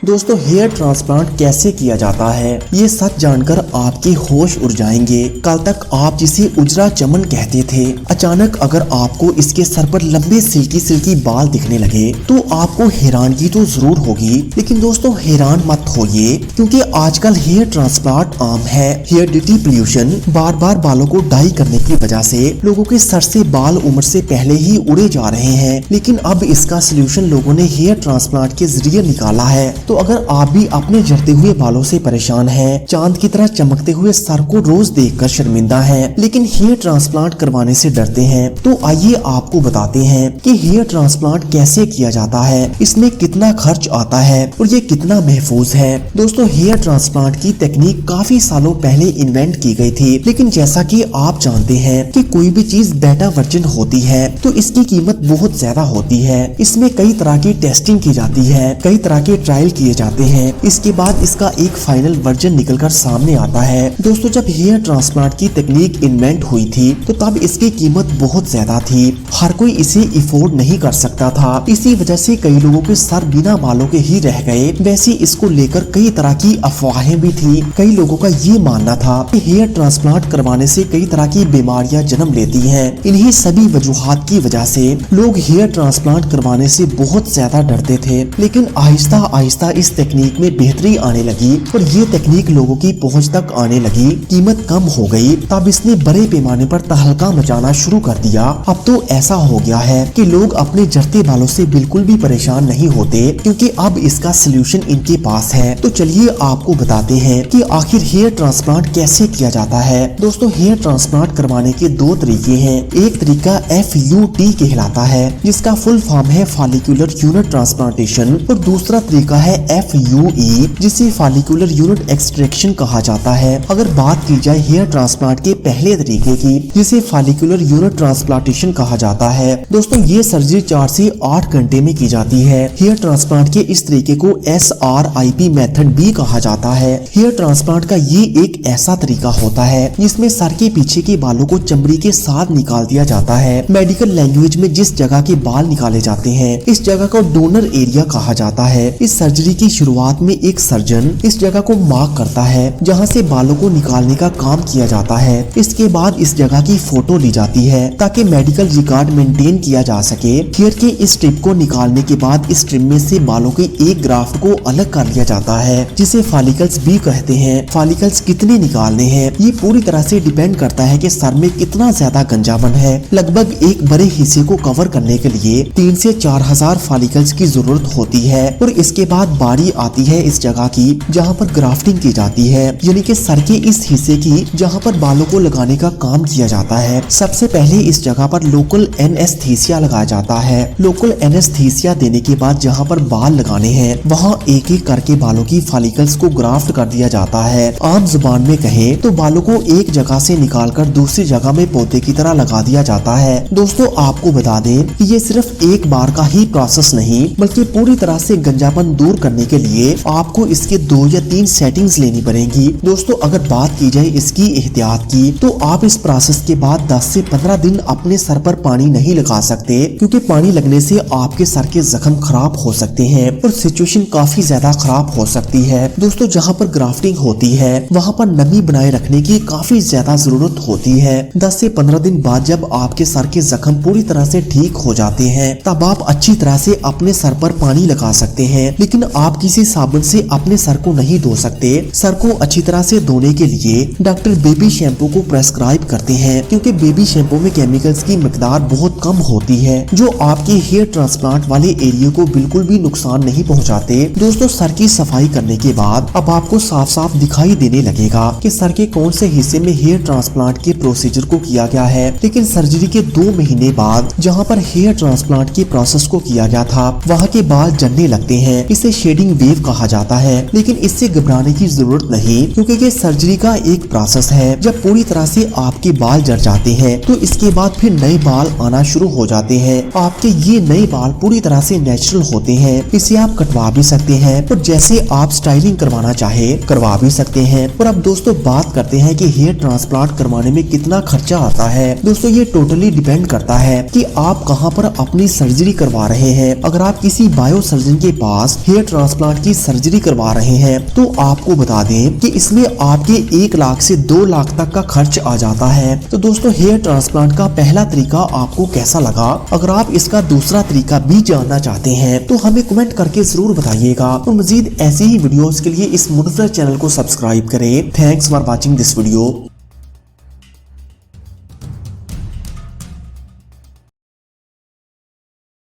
दोस्तों hair transplant कैसे किया जाता है, ये सच जानकर आपके होश उड़ जाएंगे। कल तक आप जिसे उजरा चमन कहते थे, अचानक अगर आपको इसके सर पर लंबे सिल्की सिल्की बाल दिखने लगे तो आपको हैरानगी तो जरूर होगी। लेकिन दोस्तों हैरान मत होइए, क्योंकि आजकल हेयर ट्रांसप्लांट आम है। हेरिडिटी पोल्यूशन, बार बार बालों को डाई करने की वजह से लोगों के सर से बाल उम्र से पहले ही उड़े जा रहे हैं। लेकिन अब इसका सोल्यूशन लोगों ने हेयर ट्रांसप्लांट के जरिए निकाला है। तो अगर आप भी अपने झड़ते हुए बालों से परेशान हैं, चांद की तरह चमकते हुए सर को रोज देखकर शर्मिंदा हैं, लेकिन हेयर ट्रांसप्लांट करवाने से डरते हैं, तो आइए आपको बताते हैं कि हेयर ट्रांसप्लांट कैसे किया जाता है, इसमें कितना खर्च आता है और ये कितना महफूज है। दोस्तों हेयर ट्रांसप्लांट की तकनीक काफी सालों पहले इन्वेंट की गई थी, लेकिन जैसा कि आप जानते हैं कि कोई भी चीज बेटा वर्जन होती है तो इसकी कीमत बहुत ज्यादा होती है। इसमें कई तरह की टेस्टिंग की जाती है, कई तरह के ट्रायल किए जाते हैं, इसके बाद इसका एक फाइनल वर्जन निकलकर सामने आता है। दोस्तों जब हेयर ट्रांसप्लांट की तकनीक इन्वेंट हुई थी तो तब इसकी कीमत बहुत ज्यादा थी, हर कोई इसे अफोर्ड नहीं कर सकता था। इसी वजह से कई लोगों के सर बिना बालों के ही रह गए। वैसे इसको लेकर कई तरह की अफवाहें भी थी। कई लोगों का ये मानना था कि हेयर ट्रांसप्लांट करवाने से कई तरह की बीमारियां जन्म लेती हैं। इन्हीं सभी वजूहात की वजह से लोग हेयर ट्रांसप्लांट करवाने से बहुत ज्यादा डरते थे। लेकिन आहिस्ता आहिस्ता इस तकनीक में बेहतरी आने लगी और ये तकनीक लोगों की पहुंच तक आने लगी, कीमत कम हो गई, तब इसने बड़े पैमाने पर तहलका मचाना शुरू कर दिया। अब तो ऐसा हो गया है कि लोग अपने झड़ते बालों से बिल्कुल भी परेशान नहीं होते, क्योंकि अब इसका सोल्यूशन इनके पास है। तो चलिए आपको बताते हैं कि आखिर हेयर ट्रांसप्लांट कैसे किया जाता है। दोस्तों हेयर ट्रांसप्लांट करवाने के दो तरीके हैं। एक तरीका FUT कहलाता है, जिसका फुल फॉर्म है फॉलिकुलर यूनिट ट्रांसप्लांटेशन, और दूसरा तरीका है FUE, जिसे फॉलिकुलर यूनिट एक्सट्रैक्शन कहा जाता है। अगर बात की जाए हेयर ट्रांसप्लांट के पहले तरीके की, जिसे फॉलिकुलर यूनिट ट्रांसप्लांटेशन कहा जाता है, दोस्तों ये सर्जरी 4 से 8 घंटे में की जाती है। हेयर ट्रांसप्लांट के इस तरीके को SRIP मेथड भी कहा जाता है। हेयर ट्रांसप्लांट का ये एक ऐसा तरीका होता है जिसमें सर के पीछे के बालों को चमड़ी के साथ निकाल दिया जाता है। मेडिकल लैंग्वेज में जिस जगह के बाल निकाले जाते हैं, इस जगह को डोनर एरिया कहा जाता है। इस सर्जरी की शुरुआत में एक सर्जन इस जगह को मार्क करता है जहां से बालों को निकालने का काम किया जाता है। इसके बाद इस जगह की फोटो ली जाती है ताकि मेडिकल रिकॉर्ड मेंटेन किया जा सके। हेयर के इस स्ट्रिप को निकालने के बाद इस स्ट्रिप में से बालों के एक ग्राफ्ट को अलग कर लिया जाता है, जिसे फॉलिकल्स भी कहते हैं। फॉलिकल्स कितने निकालने हैं ये पूरी तरह से डिपेंड करता है कि सर में कितना ज्यादा गंजापन है। लगभग एक बड़े हिस्से को कवर करने के लिए 3 से 4 हजार फॉलिकल्स की जरूरत होती है। और इसके बाद बारी आती है इस जगह की जहां पर ग्राफ्टिंग की जाती है, यानी कि सर के इस हिस्से की जहां पर बालों को लगाने का काम किया जाता है। सबसे पहले इस जगह पर लोकल एनेस्थीसिया लगाया जाता है। लोकल एनेस्थीसिया देने के बाद जहां पर बाल लगाने हैं वहां एक एक करके बालों की फॉलिकल्स को ग्राफ्ट कर दिया जाता है। आम जुबान में कहें तो बालों को एक जगह से निकालकर दूसरी जगह में पौधे की तरह लगा दिया जाता है। दोस्तों आपको बता दें कि ये सिर्फ एक बार का ही प्रोसेस नहीं, बल्कि पूरी तरह से गंजापन दूर करने के लिए आपको इसके 2 या 3 सेटिंग्स लेनी पड़ेंगी। दोस्तों अगर बात की जाए इसकी एहतियात की, तो आप इस प्रोसेस के बाद 10 से 15 दिन अपने सर पर पानी नहीं लगा सकते, क्योंकि पानी लगने से आपके सर के जख्म खराब हो सकते हैं और सिचुएशन काफी ज्यादा खराब हो सकती है। दोस्तों जहां पर ग्राफ्टिंग होती है वहां पर नमी बनाए रखने की काफी ज्यादा जरूरत होती है। 10 से 15 दिन बाद जब आपके सर के जख्म पूरी तरह से ठीक हो जाते हैं, तब आप अच्छी तरह से अपने सर पर पानी लगा सकते हैं। लेकिन आप किसी साबुन से अपने सर को नहीं धो सकते। सर को अच्छी तरह से धोने के लिए डॉक्टर बेबी शैम्पू को प्रेस्क्राइब करते हैं, क्योंकि बेबी शैम्पू में केमिकल्स की मिकदार बहुत कम होती है, जो आपके हेयर ट्रांसप्लांट वाले एरिया को बिल्कुल भी नुकसान नहीं पहुंचाते। दोस्तों सर की सफाई करने के बाद अब आपको साफ साफ दिखाई देने लगेगा कि सर के कौन से हिस्से में हेयर ट्रांसप्लांट के प्रोसीजर को किया गया है। लेकिन सर्जरी के 2 महीने बाद जहां पर हेयर ट्रांसप्लांट के प्रोसेस को किया गया था वहां के बाल जलने लगते हैं। इसे शेडिंग वेव कहा जाता है, लेकिन इससे घबराने की जरूरत नहीं, क्योंकि ये सर्जरी का एक प्रोसेस है। जब पूरी तरह से आपके बाल जल जाते हैं तो इसके बाद फिर नए बाल आना शुरू हो जाते हैं। आपके ये नए बाल पूरी तरह से नेचुरल होते हैं। इसे आप कटवा भी सकते हैं और जैसे आप स्टाइलिंग करवाना चाहे करवा भी सकते हैं। और अब दोस्तों बात करते हैं कि हेयर ट्रांसप्लांट करवाने में कितना खर्चा आता है। दोस्तों ये टोटली डिपेंड करता है कि आप कहां पर अपनी सर्जरी करवा रहे हैं। अगर आप किसी बायो सर्जन के पास हेयर ट्रांसप्लांट की सर्जरी करवा रहे हैं तो आपको बता दें कि इसमें आपके 1 लाख से 2 लाख तक का खर्च आ जाता है। तो दोस्तों हेयर ट्रांसप्लांट का पहला तरीका आपको कैसा लगा? अगर आप इसका दूसरा तरीका भी जानना चाहते हैं तो हमें कमेंट करके जरूर बताइएगा। तो मजीद ऐसी ही वीडियोस के लिए इस मुनव्वर चैनल को सब्सक्राइब करें। Thanks for watching this video.